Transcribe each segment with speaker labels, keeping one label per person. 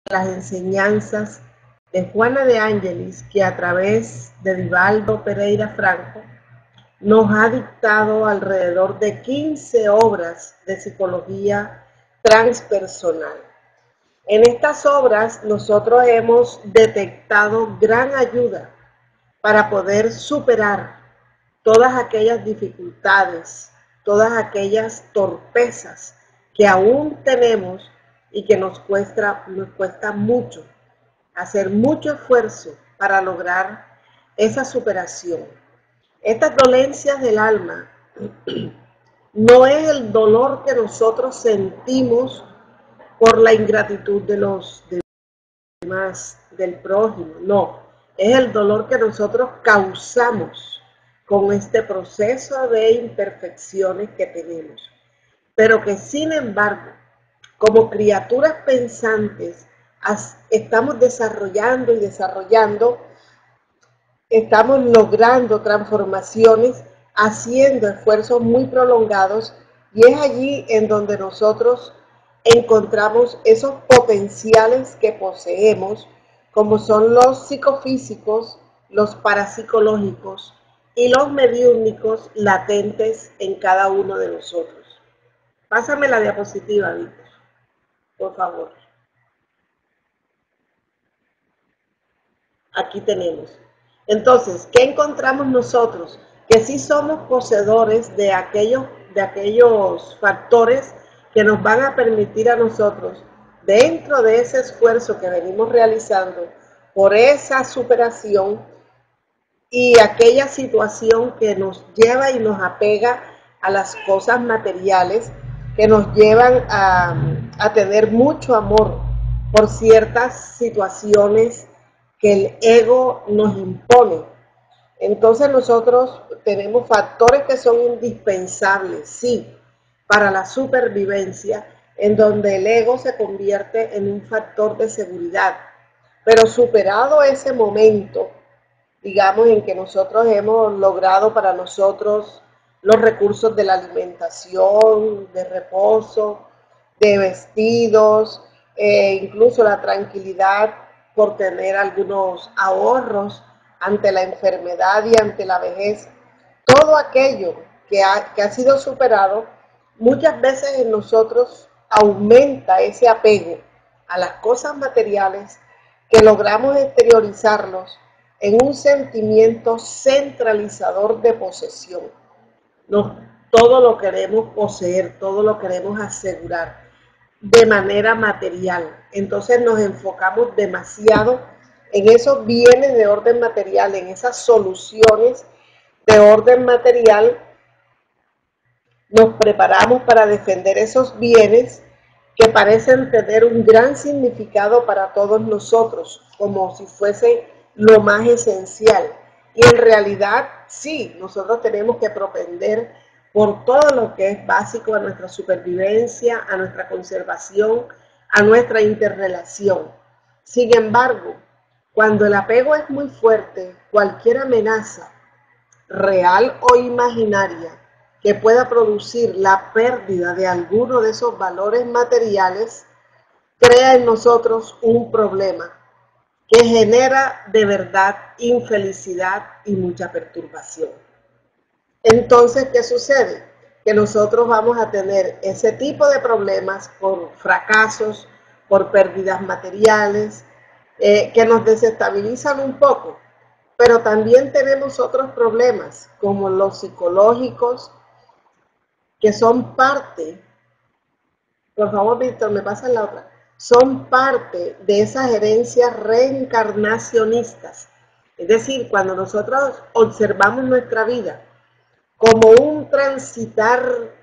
Speaker 1: las enseñanzas de Juana de Ángelis, que a través de Divaldo Pereira Franco nos ha dictado alrededor de 15 obras de psicología transpersonal. En estas obras nosotros hemos detectado gran ayuda para poder superar todas aquellas dificultades, todas aquellas torpezas que aún tenemos y que nos cuesta mucho hacer mucho esfuerzo para lograr esa superación. Estas dolencias del alma no es el dolor que nosotros sentimos por la ingratitud de los demás, del prójimo, no, es el dolor que nosotros causamos con este proceso de imperfecciones que tenemos, pero que sin embargo, como criaturas pensantes, estamos desarrollando y desarrollando, estamos logrando transformaciones, haciendo esfuerzos muy prolongados, y es allí en donde nosotros encontramos esos potenciales que poseemos, como son los psicofísicos, los parapsicológicos y los mediúmnicos latentes en cada uno de nosotros. Pásame la diapositiva, Víctor, por favor. Aquí tenemos. Entonces, ¿qué encontramos nosotros? Que sí somos poseedores de aquellos factores que nos van a permitir a nosotros, dentro de ese esfuerzo que venimos realizando, por esa superación y aquella situación que nos lleva y nos apega a las cosas materiales, que nos llevan a tener mucho amor por ciertas situaciones que el ego nos impone. Entonces nosotros tenemos factores que son indispensables, sí, para la supervivencia, en donde el ego se convierte en un factor de seguridad. Pero superado ese momento, digamos, en que nosotros hemos logrado para nosotros los recursos de la alimentación, de reposo, de vestidos, incluso la tranquilidad por tener algunos ahorros ante la enfermedad y ante la vejez, todo aquello que ha sido superado, muchas veces en nosotros aumenta ese apego a las cosas materiales, que logramos exteriorizarlos en un sentimiento centralizador de posesión. Todo lo queremos poseer, todo lo queremos asegurar de manera material. Entonces nos enfocamos demasiado en esos bienes de orden material, en esas soluciones de orden material. Nos preparamos para defender esos bienes que parecen tener un gran significado para todos nosotros, como si fuesen lo más esencial. Y en realidad, sí, nosotros tenemos que propender por todo lo que es básico a nuestra supervivencia, a nuestra conservación, a nuestra interrelación. Sin embargo, cuando el apego es muy fuerte, cualquier amenaza, real o imaginaria, que pueda producir la pérdida de alguno de esos valores materiales, crea en nosotros un problema que genera de verdad infelicidad y mucha perturbación. Entonces, ¿qué sucede? Que nosotros vamos a tener ese tipo de problemas por fracasos, por pérdidas materiales, que nos desestabilizan un poco. Pero también tenemos otros problemas, como los psicológicos, que son parte, por favor, Víctor, me pasan la otra, son parte de esas herencias reencarnacionistas. Es decir, cuando nosotros observamos nuestra vida como un transitar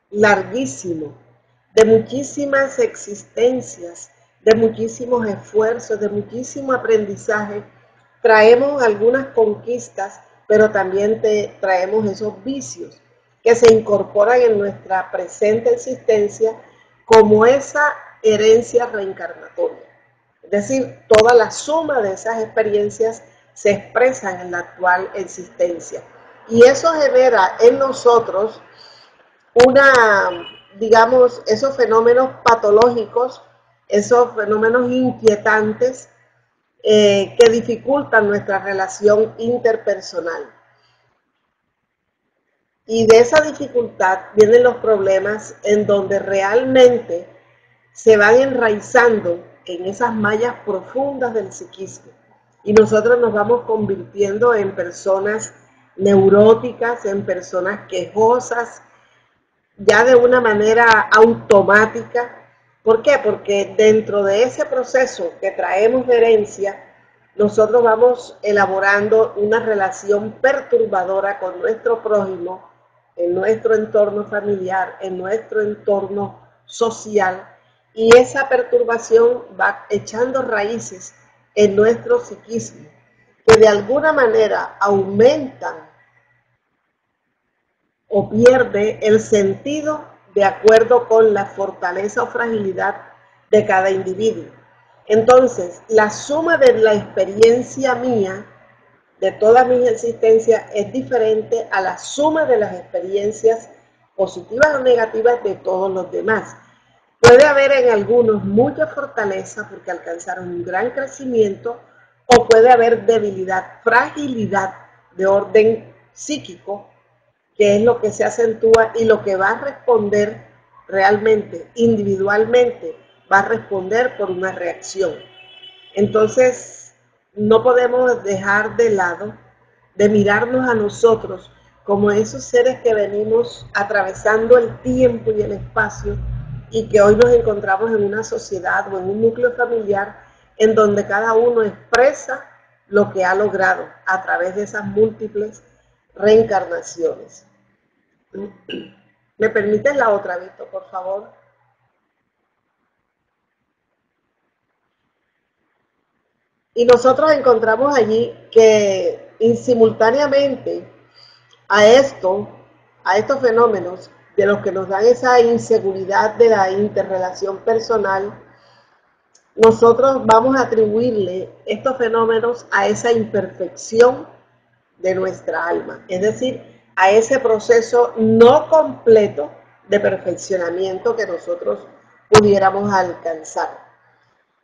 Speaker 1: larguísimo, de muchísimas existencias, de muchísimos esfuerzos, de muchísimo aprendizaje, traemos algunas conquistas, pero también traemos esos vicios que se incorporan en nuestra presente existencia como esa herencia reencarnatoria. Es decir, toda la suma de esas experiencias se expresan en la actual existencia. Y eso genera en nosotros esos fenómenos patológicos esos fenómenos inquietantes que dificultan nuestra relación interpersonal. Y de esa dificultad vienen los problemas en donde realmente se van enraizando en esas mallas profundas del psiquismo. Y nosotros nos vamos convirtiendo en personas neuróticas, en personas quejosas, ya de una manera automática. ¿Por qué? Porque dentro de ese proceso que traemos de herencia, nosotros vamos elaborando una relación perturbadora con nuestro prójimo, en nuestro entorno familiar, en nuestro entorno social, y esa perturbación va echando raíces en nuestro psiquismo, que de alguna manera aumentan o pierde el sentido de acuerdo con la fortaleza o fragilidad de cada individuo. Entonces, la suma de la experiencia mía, de toda mi existencia, es diferente a la suma de las experiencias positivas o negativas de todos los demás. Puede haber en algunos mucha fortaleza porque alcanzaron un gran crecimiento, o puede haber debilidad, fragilidad de orden psíquico, que es lo que se acentúa y lo que va a responder realmente, individualmente, va a responder por una reacción. Entonces, no podemos dejar de lado de mirarnos a nosotros como esos seres que venimos atravesando el tiempo y el espacio y que hoy nos encontramos en una sociedad o en un núcleo familiar en donde cada uno expresa lo que ha logrado a través de esas múltiples reencarnaciones. ¿Me permites la otra, Víctor, por favor? Y nosotros encontramos allí que simultáneamente a esto, a estos fenómenos de los que nos dan esa inseguridad de la interrelación personal, nosotros vamos a atribuirle estos fenómenos a esa imperfección de nuestra alma, es decir, a ese proceso no completo de perfeccionamiento que nosotros pudiéramos alcanzar.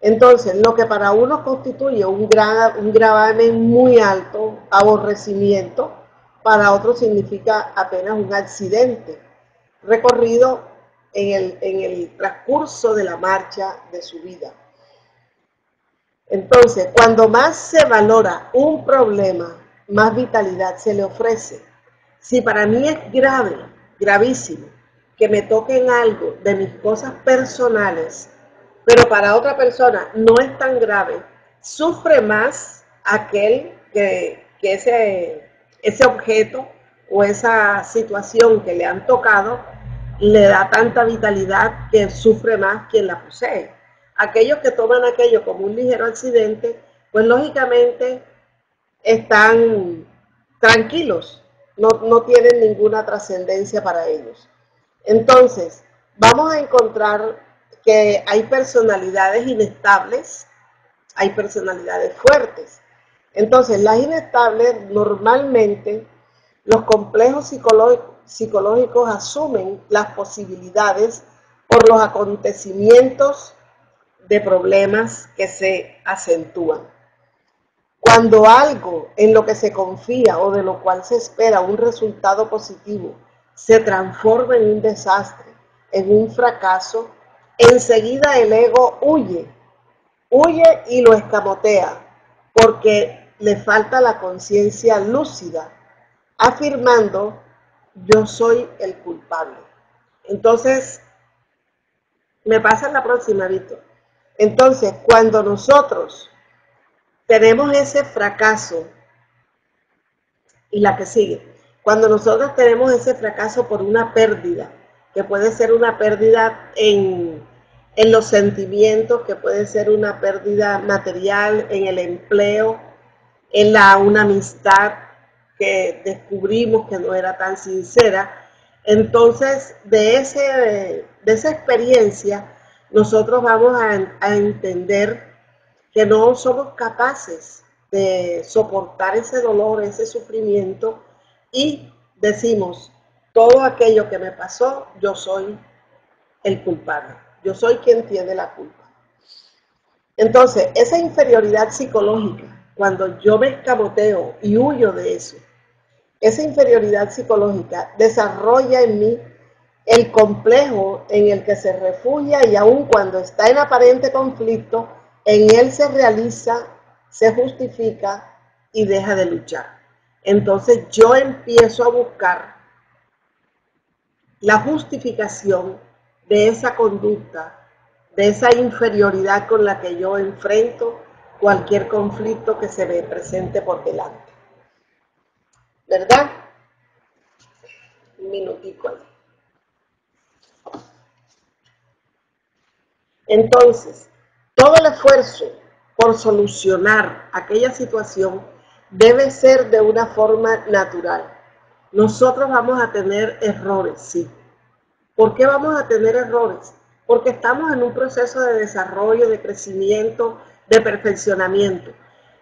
Speaker 1: Entonces, lo que para uno constituye un gravamen muy alto, aborrecimiento, para otro significa apenas un accidente recorrido en el transcurso de la marcha de su vida. Entonces, cuando más se valora un problema, más vitalidad se le ofrece. Si para mí es grave, gravísimo, que me toquen algo de mis cosas personales, pero para otra persona no es tan grave, sufre más aquel que ese objeto o esa situación que le han tocado le da tanta vitalidad que sufre más quien la posee. Aquellos que toman aquello como un ligero accidente, pues lógicamente están tranquilos, no tienen ninguna trascendencia para ellos. Entonces, vamos a encontrar que hay personalidades inestables, hay personalidades fuertes. Entonces, las inestables normalmente, los complejos psicológicos asumen las posibilidades por los acontecimientos de problemas que se acentúan. Cuando algo en lo que se confía o de lo cual se espera un resultado positivo se transforma en un desastre, en un fracaso, enseguida el ego huye y lo escamotea porque le falta la conciencia lúcida, afirmando yo soy el culpable. Entonces, me pasa la próxima, Víctor. Entonces, cuando nosotros tenemos ese fracaso, y la que sigue, cuando nosotros tenemos ese fracaso por una pérdida, que puede ser una pérdida en los sentimientos, que puede ser una pérdida material, en el empleo, en una amistad que descubrimos que no era tan sincera, entonces de esa experiencia nosotros vamos a entender que no somos capaces de soportar ese dolor, ese sufrimiento, y decimos, todo aquello que me pasó, yo soy el culpable, yo soy quien tiene la culpa. Entonces, esa inferioridad psicológica, cuando yo me escamoteo y huyo de eso, esa inferioridad psicológica desarrolla en mí el complejo en el que se refugia y aun cuando está en aparente conflicto, en él se realiza, se justifica y deja de luchar. Entonces yo empiezo a buscar la justificación de esa conducta, de esa inferioridad con la que yo enfrento cualquier conflicto que se me presente por delante. ¿Verdad? Un minutico ahí. Entonces, todo el esfuerzo por solucionar aquella situación debe ser de una forma natural. Nosotros vamos a tener errores, sí. ¿Por qué vamos a tener errores? Porque estamos en un proceso de desarrollo, de crecimiento, de perfeccionamiento.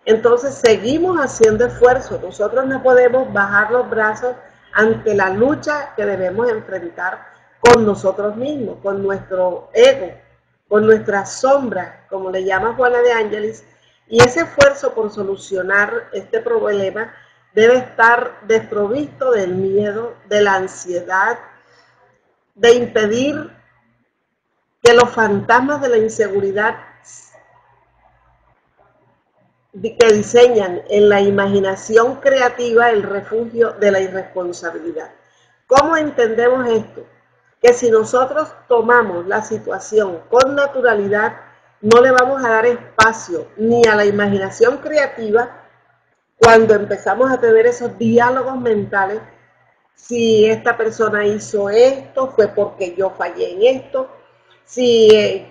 Speaker 1: Entonces seguimos haciendo esfuerzos. Nosotros no podemos bajar los brazos ante la lucha que debemos enfrentar con nosotros mismos, con nuestro ego, con nuestra sombra, como le llama Juana de Ángeles, y ese esfuerzo por solucionar este problema debe estar desprovisto del miedo, de la ansiedad, de impedir que los fantasmas de la inseguridad que diseñan en la imaginación creativa el refugio de la irresponsabilidad. ¿Cómo entendemos esto? Que si nosotros tomamos la situación con naturalidad, no le vamos a dar espacio ni a la imaginación creativa cuando empezamos a tener esos diálogos mentales. Si esta persona hizo esto, fue porque yo fallé en esto. Si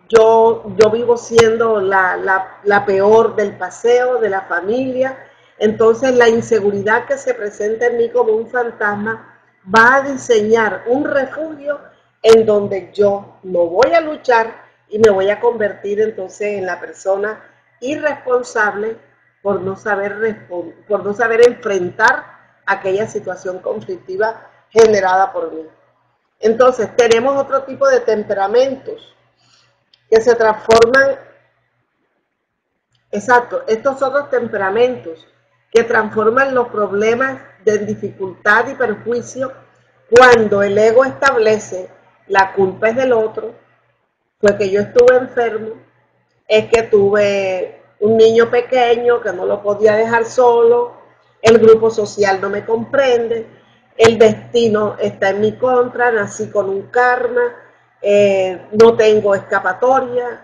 Speaker 1: yo vivo siendo la peor del paseo, de la familia, entonces la inseguridad que se presenta en mí como un fantasma va a diseñar un refugio en donde yo no voy a luchar y me voy a convertir entonces en la persona irresponsable por no saber enfrentar aquella situación conflictiva generada por mí. Entonces tenemos otro tipo de temperamentos que se transforman, exacto, estos otros temperamentos que transforman los problemas de dificultad y perjuicio cuando el ego establece la culpa es del otro, fue que yo estuve enfermo, es que tuve un niño pequeño que no lo podía dejar solo, el grupo social no me comprende, el destino está en mi contra, nací con un karma, no tengo escapatoria.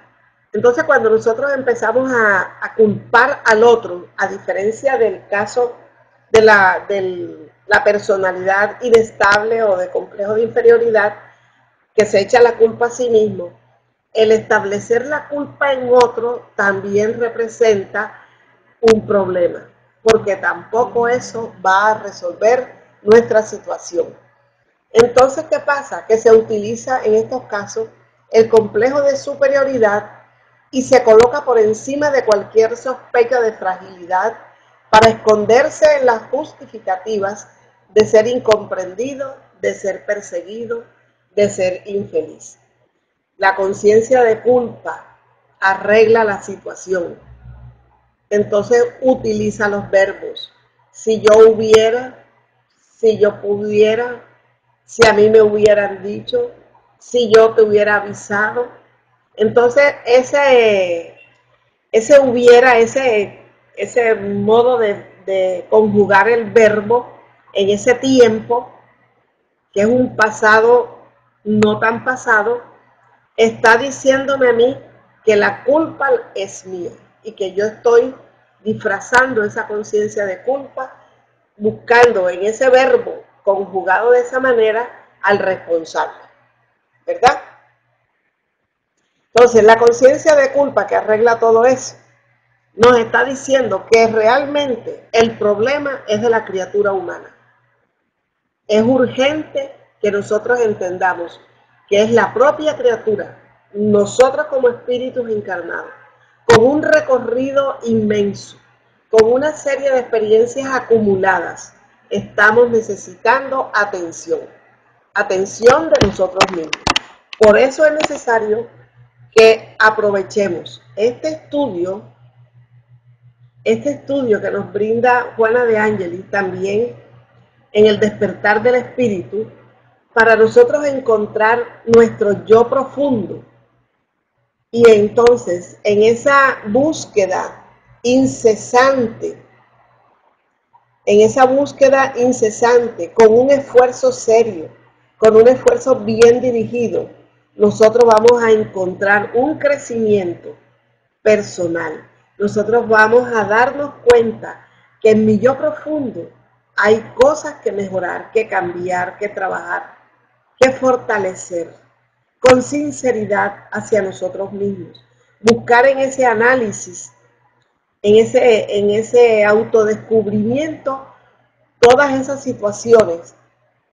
Speaker 1: Entonces cuando nosotros empezamos a culpar al otro, a diferencia del caso de la personalidad inestable o de complejo de inferioridad, que se echa la culpa a sí mismo, el establecer la culpa en otro también representa un problema, porque tampoco eso va a resolver nuestra situación. Entonces, ¿qué pasa? Que se utiliza en estos casos el complejo de superioridad y se coloca por encima de cualquier sospecha de fragilidad para esconderse en las justificativas de ser incomprendido, de ser perseguido, de ser infeliz. La conciencia de culpa arregla la situación. Entonces utiliza los verbos. Si yo hubiera, si yo pudiera, si a mí me hubieran dicho, si yo te hubiera avisado. Entonces ese hubiera, ese modo de conjugar el verbo en ese tiempo, que es un pasado no tan pasado, está diciéndome a mí que la culpa es mía y que yo estoy disfrazando esa conciencia de culpa, buscando en ese verbo conjugado de esa manera al responsable, ¿verdad? Entonces, la conciencia de culpa que arregla todo eso nos está diciendo que realmente el problema es de la criatura humana. Es urgente que nosotros entendamos que es la propia criatura, nosotros como espíritus encarnados, con un recorrido inmenso, con una serie de experiencias acumuladas, estamos necesitando atención de nosotros mismos. Por eso es necesario que aprovechemos este estudio que nos brinda Juana de Ángelis también en el despertar del espíritu, para nosotros encontrar nuestro yo profundo. Y entonces, en esa búsqueda incesante, con un esfuerzo serio, con un esfuerzo bien dirigido, nosotros vamos a encontrar un crecimiento personal. Nosotros vamos a darnos cuenta que en mi yo profundo hay cosas que mejorar, que cambiar, que trabajar, que fortalecer, con sinceridad hacia nosotros mismos. Buscar en ese análisis, en ese autodescubrimiento, todas esas situaciones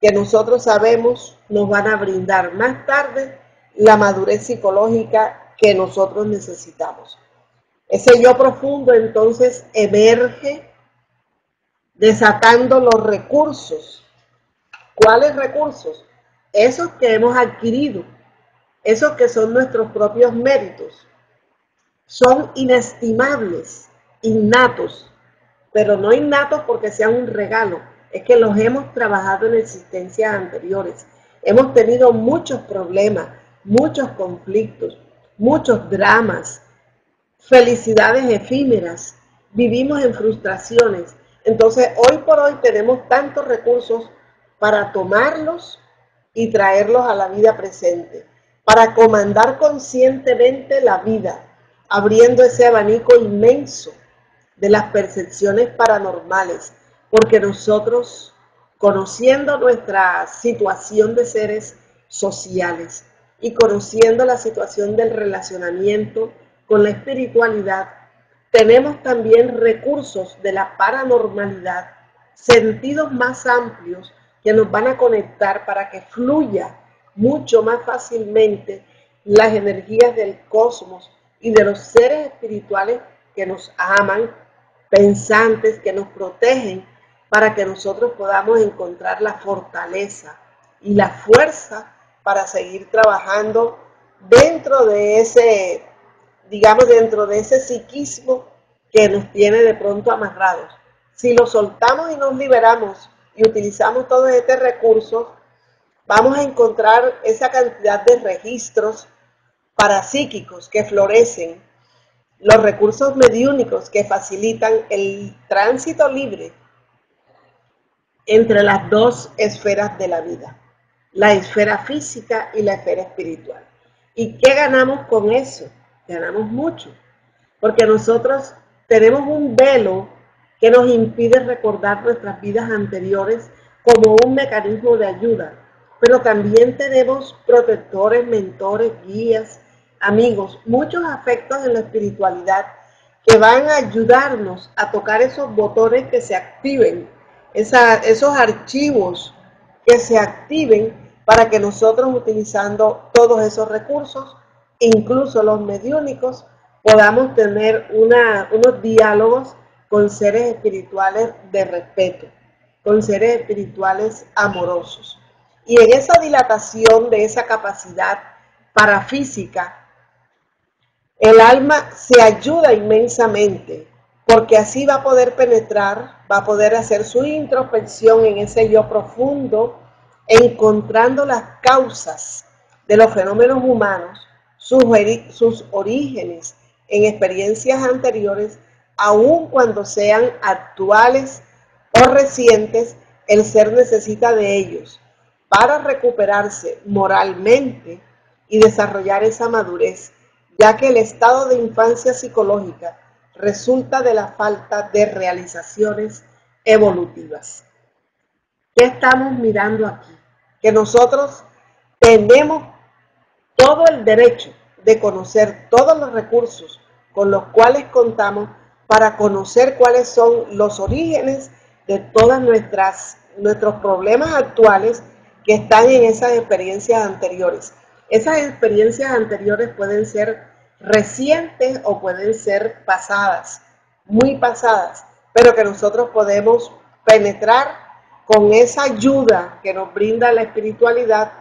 Speaker 1: que nosotros sabemos nos van a brindar más tarde la madurez psicológica que nosotros necesitamos. Ese yo profundo entonces emerge desatando los recursos. ¿Cuáles recursos? Esos que hemos adquirido, esos que son nuestros propios méritos. Son inestimables, innatos, pero no innatos porque sean un regalo, es que los hemos trabajado en existencias anteriores. Hemos tenido muchos problemas, muchos conflictos, muchos dramas, felicidades efímeras, vivimos en frustraciones. Entonces, hoy por hoy tenemos tantos recursos para tomarlos y traerlos a la vida presente, para comandar conscientemente la vida, abriendo ese abanico inmenso de las percepciones paranormales, porque nosotros, conociendo nuestra situación de seres sociales y conociendo la situación del relacionamiento con la espiritualidad, tenemos también recursos de la paranormalidad, sentidos más amplios que nos van a conectar para que fluya mucho más fácilmente las energías del cosmos y de los seres espirituales que nos aman, pensantes, que nos protegen, para que nosotros podamos encontrar la fortaleza y la fuerza para seguir trabajando dentro de ese, dentro de ese psiquismo que nos tiene de pronto amarrados. Si lo soltamos y nos liberamos y utilizamos todos estos recursos, vamos a encontrar esa cantidad de registros parapsíquicos que florecen, los recursos mediúnicos que facilitan el tránsito libre entre las dos esferas de la vida, la esfera física y la esfera espiritual. ¿Y qué ganamos con eso? Ganamos mucho, porque nosotros tenemos un velo que nos impide recordar nuestras vidas anteriores como un mecanismo de ayuda, pero también tenemos protectores, mentores, guías, amigos, muchos afectos en la espiritualidad que van a ayudarnos a tocar esos botones que se activen, esos archivos que se activen para que nosotros, utilizando todos esos recursos, incluso los mediúnicos, podamos tener unos diálogos con seres espirituales de respeto, con seres espirituales amorosos. Y en esa dilatación de esa capacidad parafísica, el alma se ayuda inmensamente, porque así va a poder penetrar, va a poder hacer su introspección en ese yo profundo, encontrando las causas de los fenómenos humanos, sus orígenes en experiencias anteriores, aun cuando sean actuales o recientes. El ser necesita de ellos para recuperarse moralmente y desarrollar esa madurez, ya que el estado de infancia psicológica resulta de la falta de realizaciones evolutivas. ¿Qué estamos mirando aquí? Que nosotros tenemos todo el derecho de conocer todos los recursos con los cuales contamos para conocer cuáles son los orígenes de todas nuestros problemas actuales que están en esas experiencias anteriores. Esas experiencias anteriores pueden ser recientes o pueden ser pasadas, muy pasadas, pero que nosotros podemos penetrar con esa ayuda que nos brinda la espiritualidad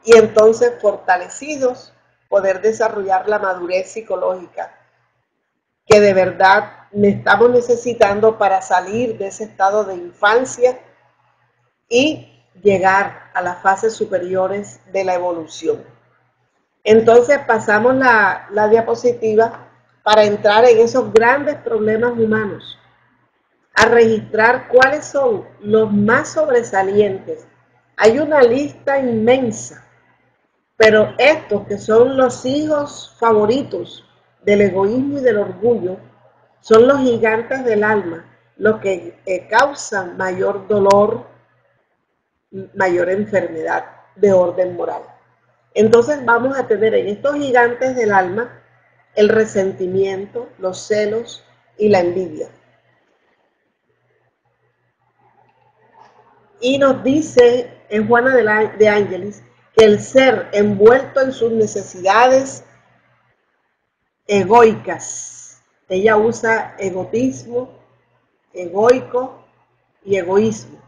Speaker 1: y entonces, fortalecidos, poder desarrollar la madurez psicológica que de verdad estamos necesitando para salir de ese estado de infancia y llegar a las fases superiores de la evolución. Entonces pasamos la diapositiva para entrar en esos grandes problemas humanos, a registrar cuáles son los más sobresalientes. Hay una lista inmensa, pero estos que son los hijos favoritos del egoísmo y del orgullo, son los gigantes del alma, los que causan mayor dolor, mayor enfermedad de orden moral. Entonces vamos a tener en estos gigantes del alma el resentimiento, los celos y la envidia. Y nos dice en Juana de Ángelis que el ser envuelto en sus necesidades egoicas, ella usa egotismo, egoico y egoísmo,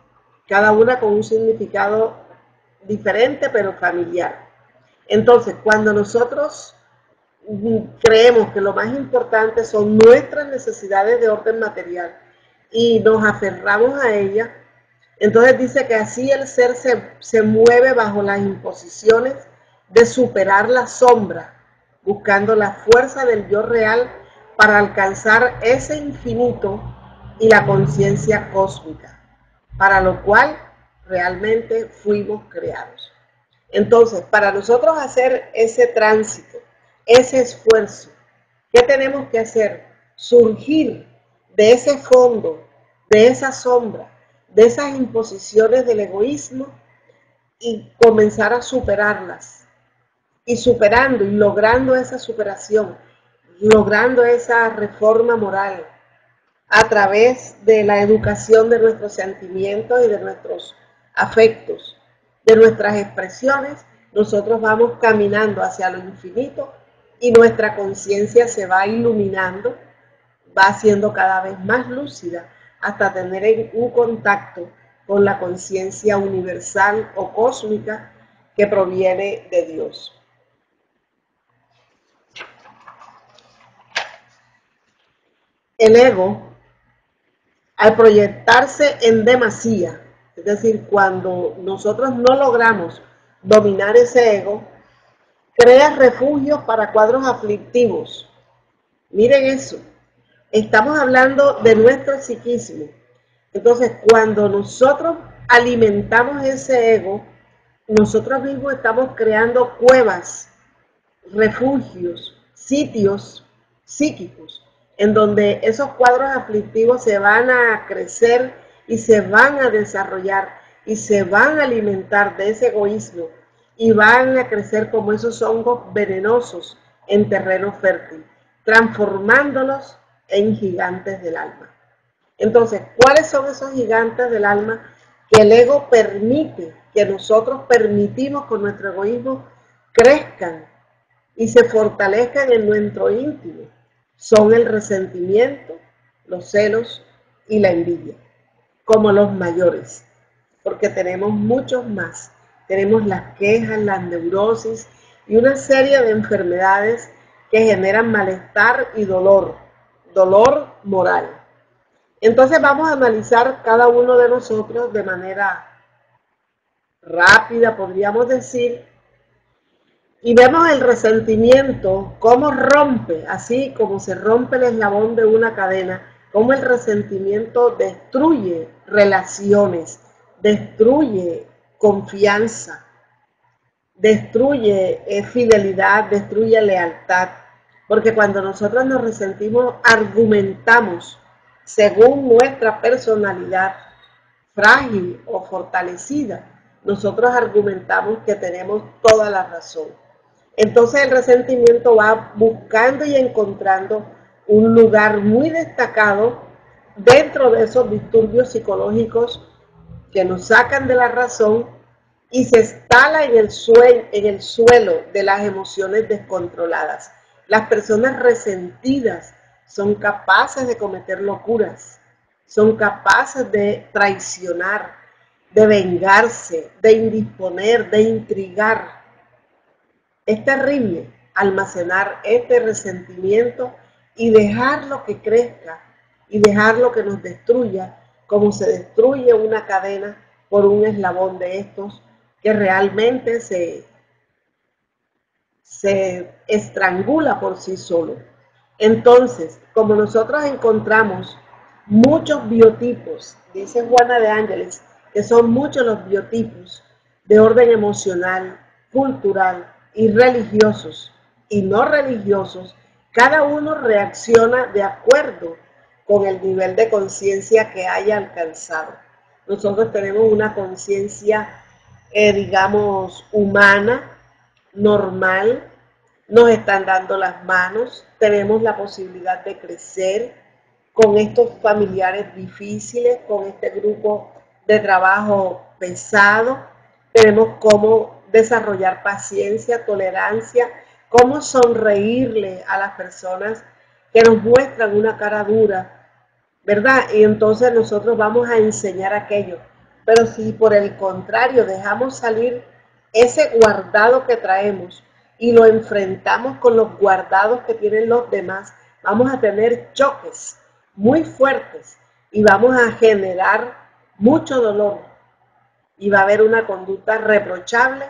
Speaker 1: cada una con un significado diferente pero familiar. Entonces, cuando nosotros creemos que lo más importante son nuestras necesidades de orden material y nos aferramos a ellas, entonces dice que así el ser se mueve bajo las imposiciones de superar la sombra, buscando la fuerza del yo real para alcanzar ese infinito y la conciencia cósmica, para lo cual realmente fuimos creados. Entonces, para nosotros hacer ese tránsito, ese esfuerzo, ¿qué tenemos que hacer? Surgir de ese fondo, de esa sombra, de esas imposiciones del egoísmo y comenzar a superarlas. Y superando y logrando esa superación, logrando esa reforma moral a través de la educación de nuestros sentimientos y de nuestros afectos, de nuestras expresiones, nosotros vamos caminando hacia lo infinito y nuestra conciencia se va iluminando, va siendo cada vez más lúcida hasta tener un contacto con la conciencia universal o cósmica que proviene de Dios. El ego, al proyectarse en demasía, es decir, cuando nosotros no logramos dominar ese ego, crea refugios para cuadros aflictivos. Miren eso, estamos hablando de nuestro psiquismo. Entonces, cuando nosotros alimentamos ese ego, nosotros mismos estamos creando cuevas, refugios, sitios psíquicos, en donde esos cuadros aflictivos se van a crecer y se van a desarrollar y se van a alimentar de ese egoísmo y van a crecer como esos hongos venenosos en terreno fértil, transformándolos en gigantes del alma. Entonces, ¿cuáles son esos gigantes del alma que el ego permite, que nosotros permitimos con nuestro egoísmo crezcan y se fortalezcan en nuestro íntimo? Son el resentimiento, los celos y la envidia, como los mayores, porque tenemos muchos más. Tenemos las quejas, las neurosis y una serie de enfermedades que generan malestar y dolor moral. Entonces vamos a analizar cada uno de nosotros de manera rápida, podríamos decir, y vemos el resentimiento, cómo rompe, así como se rompe el eslabón de una cadena, cómo el resentimiento destruye relaciones, destruye confianza, destruye fidelidad, destruye lealtad. Porque cuando nosotros nos resentimos, argumentamos según nuestra personalidad frágil o fortalecida. Nosotros argumentamos que tenemos toda la razón. Entonces el resentimiento va buscando y encontrando un lugar muy destacado dentro de esos disturbios psicológicos que nos sacan de la razón y se instala en el suelo de las emociones descontroladas. Las personas resentidas son capaces de cometer locuras, son capaces de traicionar, de vengarse, de indisponer, de intrigar. Es terrible almacenar este resentimiento y dejarlo que crezca y dejarlo que nos destruya, como se destruye una cadena por un eslabón de estos que realmente se estrangula por sí solo. Entonces, como nosotros encontramos muchos biotipos, dice Juana de Ángeles, que son muchos los biotipos de orden emocional, cultural y religiosos y no religiosos, cada uno reacciona de acuerdo con el nivel de conciencia que haya alcanzado. Nosotros tenemos una conciencia, digamos, humana, normal, nos están dando las manos, tenemos la posibilidad de crecer con estos familiares difíciles, con este grupo de trabajo pesado, tenemos cómo desarrollar paciencia, tolerancia, cómo sonreírle a las personas que nos muestran una cara dura, ¿verdad? Y entonces nosotros vamos a enseñar aquello. Pero si por el contrario dejamos salir ese guardado que traemos y lo enfrentamos con los guardados que tienen los demás, vamos a tener choques muy fuertes y vamos a generar mucho dolor y va a haber una conducta reprochable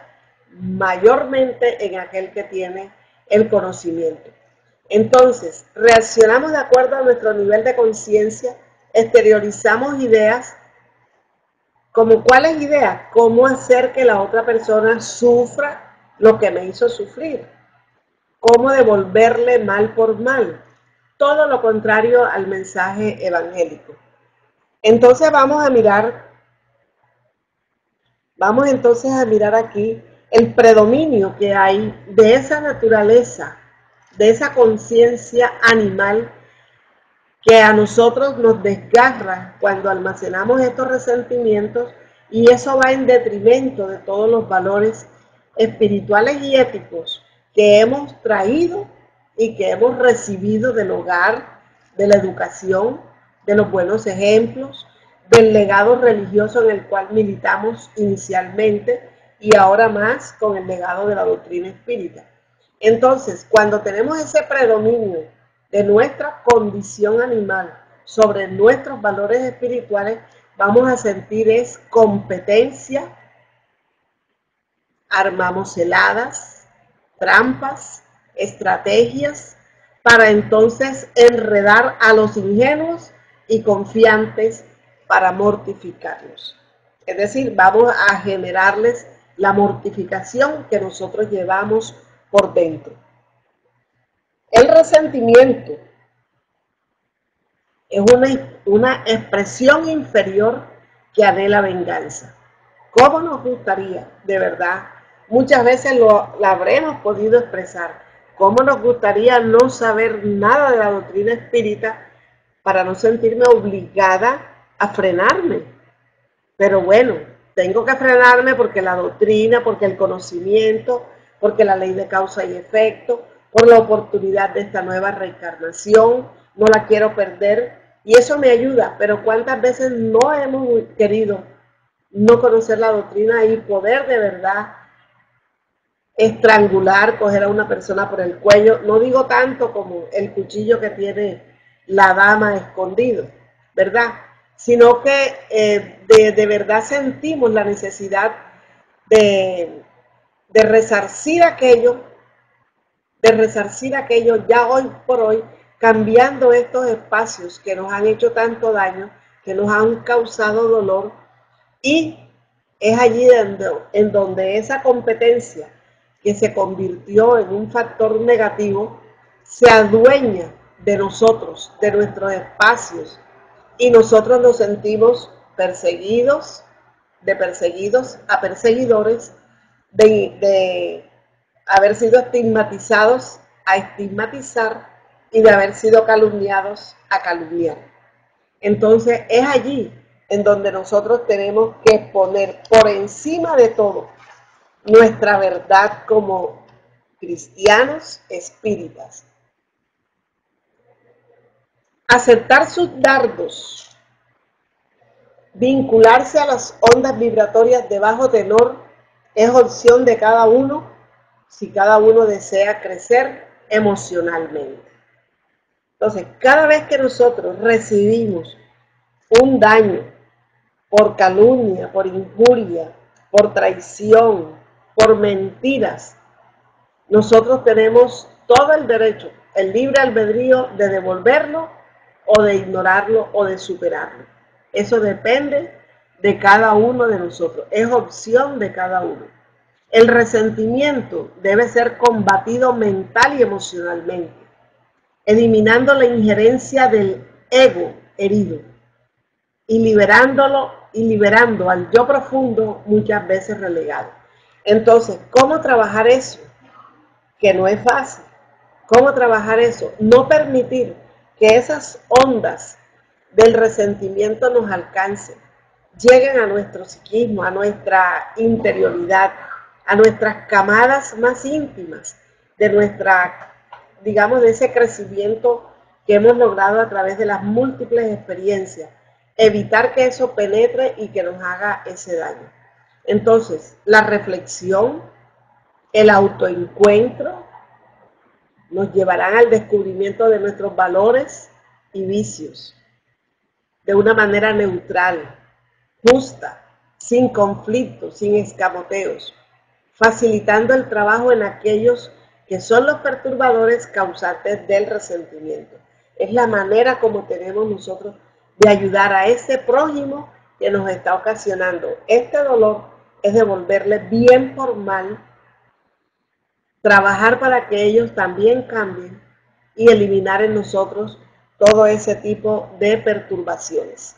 Speaker 1: mayormente en aquel que tiene el conocimiento. Entonces, reaccionamos de acuerdo a nuestro nivel de conciencia, exteriorizamos ideas, como cuáles ideas, cómo hacer que la otra persona sufra lo que me hizo sufrir, cómo devolverle mal por mal, todo lo contrario al mensaje evangélico. Entonces vamos entonces a mirar aquí el predominio que hay de esa naturaleza, de esa conciencia animal que a nosotros nos desgarra cuando almacenamos estos resentimientos, y eso va en detrimento de todos los valores espirituales y éticos que hemos traído y que hemos recibido del hogar, de la educación, de los buenos ejemplos, del legado religioso en el cual militamos inicialmente y ahora más con el legado de la doctrina espírita. Entonces, cuando tenemos ese predominio de nuestra condición animal sobre nuestros valores espirituales, vamos a sentir es competencia, armamos celadas, trampas, estrategias, para entonces enredar a los ingenuos y confiantes para mortificarlos. Es decir, vamos a generarles la mortificación que nosotros llevamos por dentro. El resentimiento es una expresión inferior que anhela venganza. ¿Cómo nos gustaría, de verdad? Muchas veces la habremos podido expresar. ¿Cómo nos gustaría no saber nada de la doctrina espírita para no sentirme obligada a frenarme? Pero bueno, tengo que frenarme porque la doctrina, porque el conocimiento, porque la ley de causa y efecto, por la oportunidad de esta nueva reencarnación, no la quiero perder y eso me ayuda. Pero ¿cuántas veces no hemos querido no conocer la doctrina y poder de verdad estrangular, coger a una persona por el cuello? No digo tanto como el cuchillo que tiene la dama escondido, ¿verdad? Sino que de verdad sentimos la necesidad de resarcir aquello, ya hoy por hoy, cambiando estos espacios que nos han hecho tanto daño, que nos han causado dolor, y es allí en donde esa competencia que se convirtió en un factor negativo se adueña de nosotros, de nuestros espacios, y nosotros nos sentimos perseguidos, de perseguidos a perseguidores, de haber sido estigmatizados a estigmatizar y de haber sido calumniados a calumniar. Entonces es allí en donde nosotros tenemos que poner por encima de todo nuestra verdad como cristianos espíritas. Aceptar sus dardos, vincularse a las ondas vibratorias de bajo tenor es opción de cada uno si cada uno desea crecer emocionalmente. Entonces, cada vez que nosotros recibimos un daño por calumnia, por injuria, por traición, por mentiras, nosotros tenemos todo el derecho, el libre albedrío de devolverlo o de ignorarlo o de superarlo. Eso depende de cada uno de nosotros, es opción de cada uno. El resentimiento debe ser combatido mental y emocionalmente, eliminando la injerencia del ego herido y liberando al yo profundo muchas veces relegado. Entonces, ¿cómo trabajar eso? Que no es fácil. ¿Cómo trabajar eso? No permitir que esas ondas del resentimiento nos alcancen, lleguen a nuestro psiquismo, a nuestra interioridad, a nuestras camadas más íntimas, de nuestra, digamos, de ese crecimiento que hemos logrado a través de las múltiples experiencias. Evitar que eso penetre y que nos haga ese daño. Entonces, la reflexión, el autoencuentro, nos llevarán al descubrimiento de nuestros valores y vicios de una manera neutral, justa, sin conflictos, sin escamoteos, facilitando el trabajo en aquellos que son los perturbadores causantes del resentimiento. Es la manera como tenemos nosotros de ayudar a ese prójimo que nos está ocasionando este dolor, es devolverle bien por mal, trabajar para que ellos también cambien y eliminar en nosotros todo ese tipo de perturbaciones.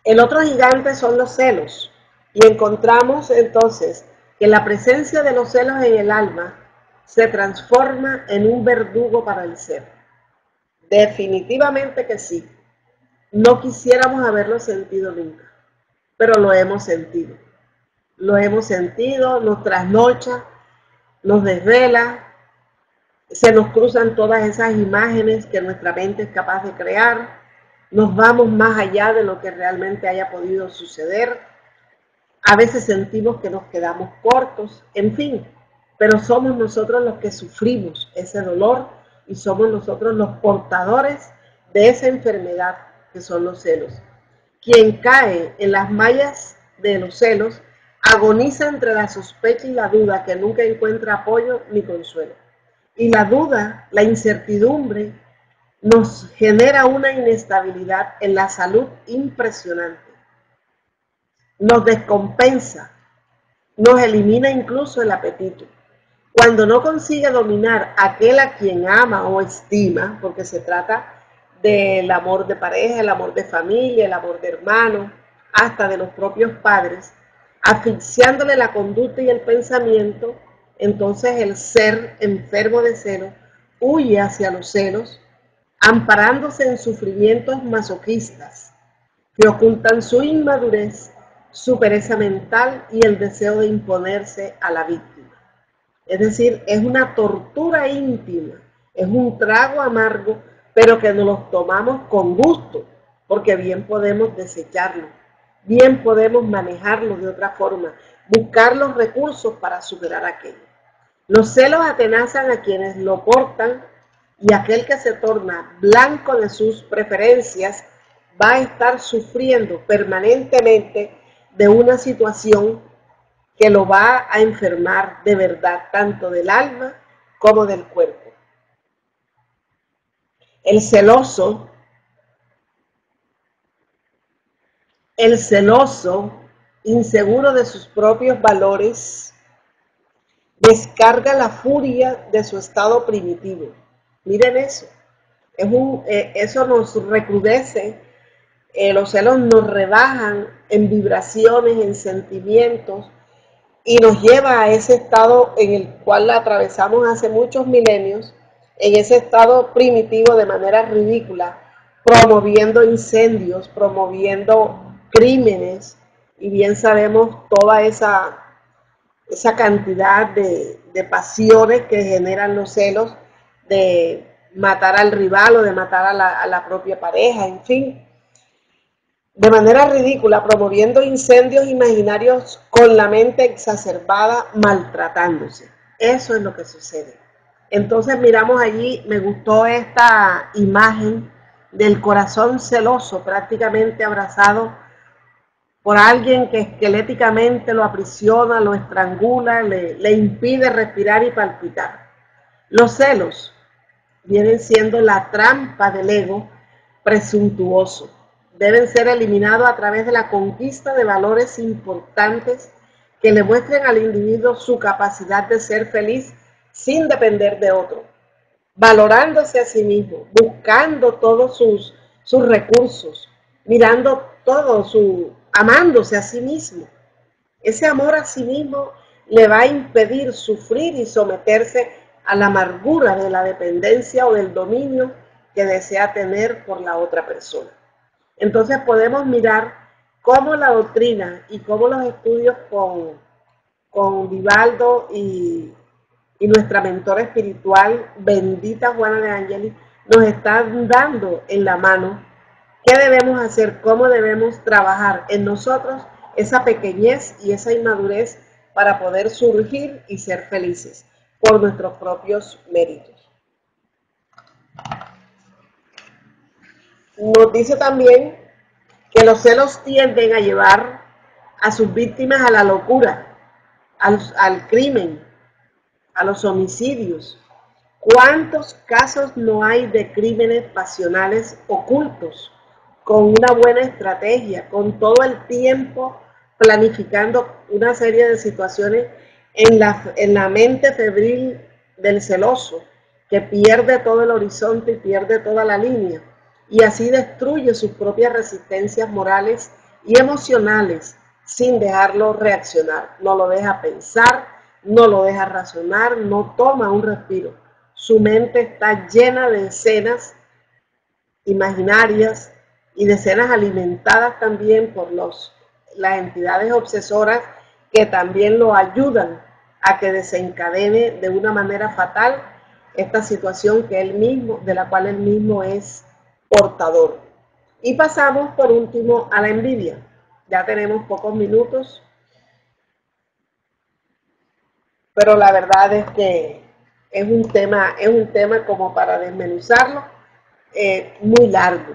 Speaker 1: El otro gigante son los celos, y encontramos entonces que la presencia de los celos en el alma se transforma en un verdugo para el ser. Definitivamente que sí. No quisiéramos haberlo sentido nunca, pero lo hemos sentido. Lo hemos sentido, nos trasnocha, nos desvela, se nos cruzan todas esas imágenes que nuestra mente es capaz de crear, nos vamos más allá de lo que realmente haya podido suceder, a veces sentimos que nos quedamos cortos, en fin, pero somos nosotros los que sufrimos ese dolor y somos nosotros los portadores de esa enfermedad que son los celos. Quien cae en las mallas de los celos agoniza entre la sospecha y la duda, que nunca encuentra apoyo ni consuelo. Y la duda, la incertidumbre, nos genera una inestabilidad en la salud impresionante. Nos descompensa, nos elimina incluso el apetito. Cuando no consigue dominar aquel a quien ama o estima, porque se trata del amor de pareja, el amor de familia, el amor de hermano, hasta de los propios padres, asfixiándole la conducta y el pensamiento, entonces el ser enfermo de celos huye hacia los celos, amparándose en sufrimientos masoquistas que ocultan su inmadurez, su pereza mental y el deseo de imponerse a la víctima. Es decir, es una tortura íntima, es un trago amargo, pero que nos lo tomamos con gusto, porque bien podemos desecharlo, bien podemos manejarlo de otra forma, buscar los recursos para superar aquello. Los celos atenazan a quienes lo portan, y aquel que se torna blanco de sus preferencias va a estar sufriendo permanentemente de una situación que lo va a enfermar de verdad, tanto del alma como del cuerpo. El celoso, inseguro de sus propios valores, descarga la furia de su estado primitivo. Miren eso, eso nos recrudece, los celos nos rebajan en vibraciones, en sentimientos, y nos lleva a ese estado en el cual la atravesamos hace muchos milenios, en ese estado primitivo de manera ridícula, promoviendo incendios, promoviendo crímenes, y bien sabemos toda esa cantidad de pasiones que generan los celos, de matar al rival o de matar a la propia pareja, en fin, de manera ridícula, promoviendo incendios imaginarios con la mente exacerbada, maltratándose. Eso es lo que sucede. Entonces miramos allí, me gustó esta imagen del corazón celoso, prácticamente abrazado por alguien que esqueléticamente lo aprisiona, lo estrangula, le impide respirar y palpitar. Los celos vienen siendo la trampa del ego presuntuoso. Deben ser eliminados a través de la conquista de valores importantes que le muestren al individuo su capacidad de ser feliz sin depender de otro, valorándose a sí mismo, buscando todos sus recursos, mirando todo amándose a sí mismo. Ese amor a sí mismo le va a impedir sufrir y someterse a la amargura de la dependencia o del dominio que desea tener por la otra persona. Entonces podemos mirar cómo la doctrina y cómo los estudios con Vivaldo y nuestra mentora espiritual, bendita Juana de Ángeles, nos están dando en la mano qué debemos hacer, cómo debemos trabajar en nosotros esa pequeñez y esa inmadurez para poder surgir y ser felices por nuestros propios méritos. Nos dice también que los celos tienden a llevar a sus víctimas a la locura, al crimen, a los homicidios. ¿Cuántos casos no hay de crímenes pasionales ocultos, con una buena estrategia, con todo el tiempo planificando una serie de situaciones en la mente febril del celoso, que pierde todo el horizonte y pierde toda la línea, y así destruye sus propias resistencias morales y emocionales sin dejarlo reaccionar? No lo deja pensar, no lo deja razonar, no toma un respiro. Su mente está llena de escenas imaginarias y de escenas alimentadas también por las entidades obsesoras que también lo ayudan a que desencadene de una manera fatal esta situación que él mismo, de la cual él mismo es portador. Y pasamos por último a la envidia. Ya tenemos pocos minutos, pero la verdad es que es un tema como para desmenuzarlo, muy largo,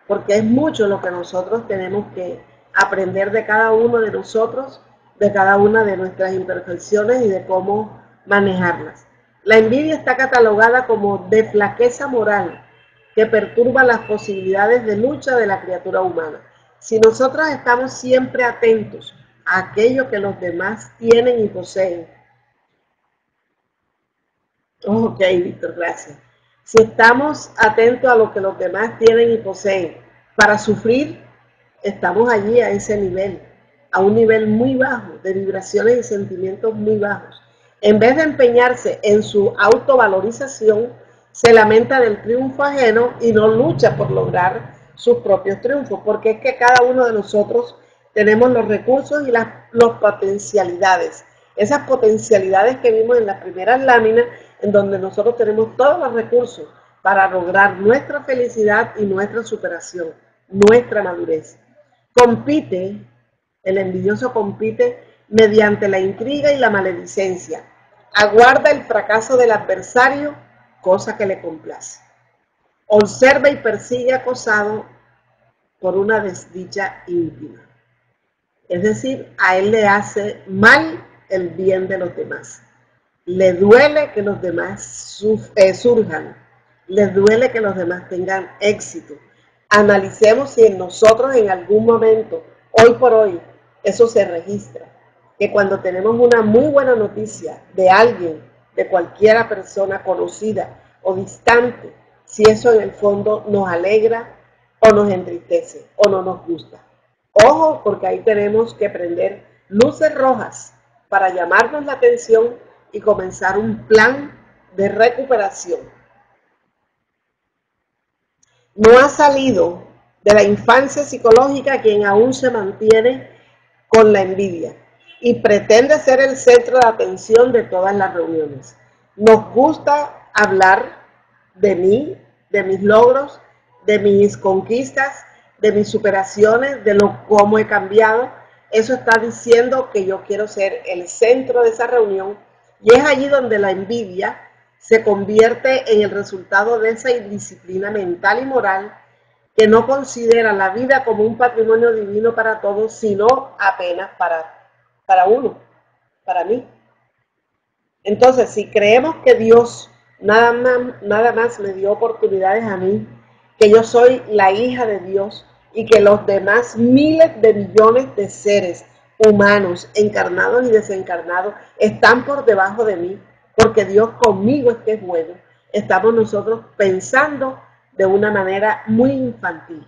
Speaker 1: porque es mucho lo que nosotros tenemos que aprender de cada uno de nosotros, de cada una de nuestras imperfecciones y de cómo manejarlas. La envidia está catalogada como de flaqueza moral que perturba las posibilidades de lucha de la criatura humana. Si nosotros estamos siempre atentos a aquello que los demás tienen y poseen. Ok, Víctor, gracias. Si estamos atentos a lo que los demás tienen y poseen para sufrir, estamos allí a ese nivel, a un nivel muy bajo, de vibraciones y sentimientos muy bajos. En vez de empeñarse en su autovalorización, se lamenta del triunfo ajeno y no lucha por lograr sus propios triunfos, porque es que cada uno de nosotros tenemos los recursos y las potencialidades. Esas potencialidades que vimos en las primeras láminas, en donde nosotros tenemos todos los recursos para lograr nuestra felicidad y nuestra superación, nuestra madurez. Compite, el envidioso compite mediante la intriga y la maledicencia. Aguarda el fracaso del adversario, cosa que le complace. Observa y persigue acosado por una desdicha íntima. Es decir, a él le hace mal el bien de los demás. Le duele que los demás surjan. Le duele que los demás tengan éxito. Analicemos si en nosotros en algún momento, hoy por hoy, eso se registra. Que cuando tenemos una muy buena noticia de alguien, de cualquiera persona conocida o distante, si eso en el fondo nos alegra o nos entristece o no nos gusta. Ojo, porque ahí tenemos que prender luces rojas para llamarnos la atención y comenzar un plan de recuperación. No ha salido de la infancia psicológica quien aún se mantiene con la envidia y pretende ser el centro de atención de todas las reuniones. Nos gusta hablar de mí, de mis logros, de mis conquistas, de mis superaciones, de cómo he cambiado. Eso está diciendo que yo quiero ser el centro de esa reunión, y es allí donde la envidia se convierte en el resultado de esa indisciplina mental y moral que no considera la vida como un patrimonio divino para todos, sino apenas para uno, para mí. Entonces, si creemos que Dios nada más me dio oportunidades a mí, que yo soy la hija de Dios y que los demás miles de millones de seres humanos, encarnados y desencarnados, están por debajo de mí, porque Dios conmigo es que es bueno, estamos nosotros pensando de una manera muy infantil.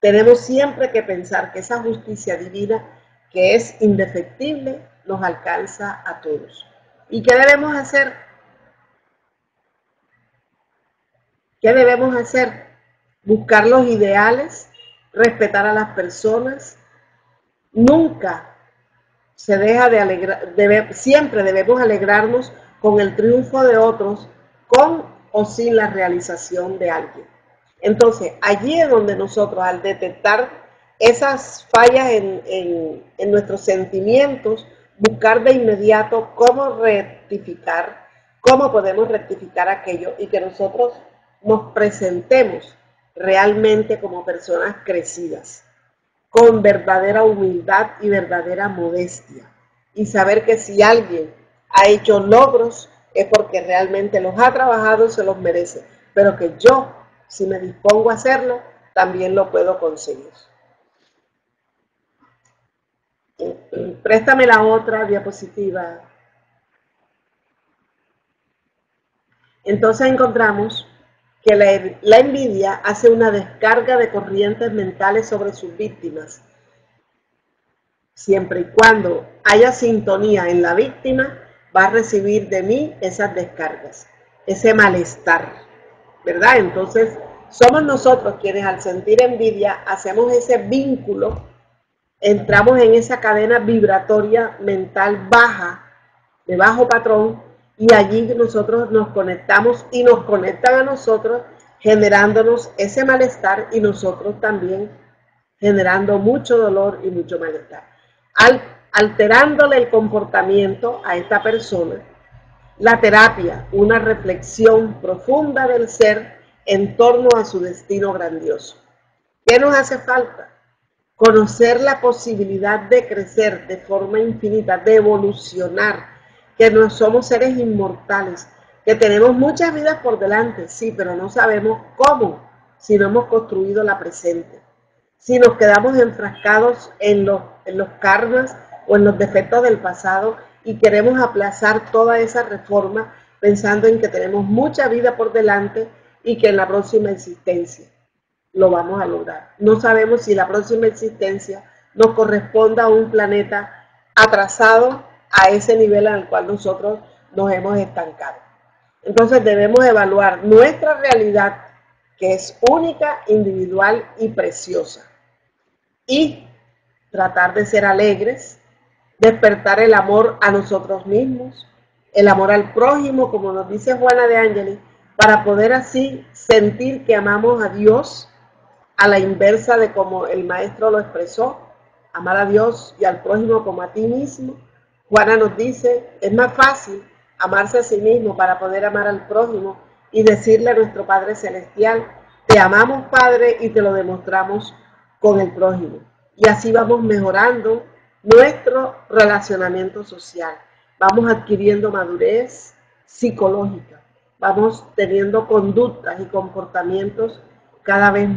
Speaker 1: Tenemos siempre que pensar que esa justicia divina, que es indefectible, nos alcanza a todos. ¿Y qué debemos hacer? ¿Qué debemos hacer? Buscar los ideales, respetar a las personas. Nunca se deja de alegrar, siempre debemos alegrarnos con el triunfo de otros, con o sin la realización de alguien. Entonces, allí es donde nosotros, al detectar esas fallas en nuestros sentimientos, buscar de inmediato cómo rectificar, cómo podemos rectificar aquello y que nosotros nos presentemos realmente como personas crecidas, con verdadera humildad y verdadera modestia. Y saber que si alguien ha hecho logros es porque realmente los ha trabajado y se los merece. Pero que yo, si me dispongo a hacerlo, también lo puedo conseguir. Préstame la otra diapositiva. Entonces encontramos que la envidia hace una descarga de corrientes mentales sobre sus víctimas. Siempre y cuando haya sintonía en la víctima, va a recibir de mí esas descargas, ese malestar, ¿verdad? Entonces, somos nosotros quienes al sentir envidia hacemos ese vínculo, entramos en esa cadena vibratoria mental baja, de bajo patrón, y allí nosotros nos conectamos y nos conectan a nosotros, generándonos ese malestar y nosotros también generando mucho dolor y mucho malestar. Alterándole el comportamiento a esta persona, la terapia, una reflexión profunda del ser en torno a su destino grandioso. ¿Qué nos hace falta? Conocer la posibilidad de crecer de forma infinita, de evolucionar, que no somos seres inmortales, que tenemos muchas vidas por delante, sí, pero no sabemos cómo, si no hemos construido la presente. Si nos quedamos enfrascados en los karmas o en los defectos del pasado y queremos aplazar toda esa reforma pensando en que tenemos mucha vida por delante y que en la próxima existencia lo vamos a lograr. No sabemos si la próxima existencia nos corresponda a un planeta atrasado a ese nivel en el cual nosotros nos hemos estancado. Entonces debemos evaluar nuestra realidad, que es única, individual y preciosa, y tratar de ser alegres, despertar el amor a nosotros mismos, el amor al prójimo, como nos dice Juana de Ángeles, para poder así sentir que amamos a Dios, a la inversa de como el maestro lo expresó, amar a Dios y al prójimo como a ti mismo. Juana nos dice, es más fácil amarse a sí mismo para poder amar al prójimo y decirle a nuestro Padre Celestial, te amamos, Padre, y te lo demostramos con el prójimo. Y así vamos mejorando nuestro relacionamiento social. Vamos adquiriendo madurez psicológica. Vamos teniendo conductas y comportamientos cada vez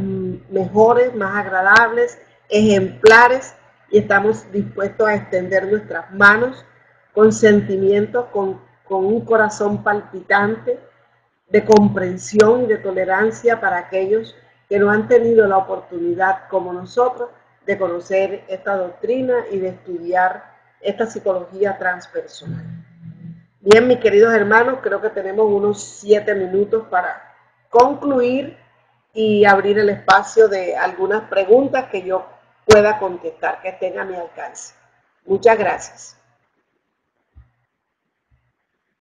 Speaker 1: mejores, más agradables, ejemplares, y estamos dispuestos a extender nuestras manos con sentimientos, con un corazón palpitante de comprensión y de tolerancia para aquellos que no han tenido la oportunidad, como nosotros, de conocer esta doctrina y de estudiar esta psicología transpersonal. Bien, mis queridos hermanos, creo que tenemos unos 7 minutos para concluir y abrir el espacio de algunas preguntas que yo pueda contestar, que estén a mi alcance. Muchas gracias.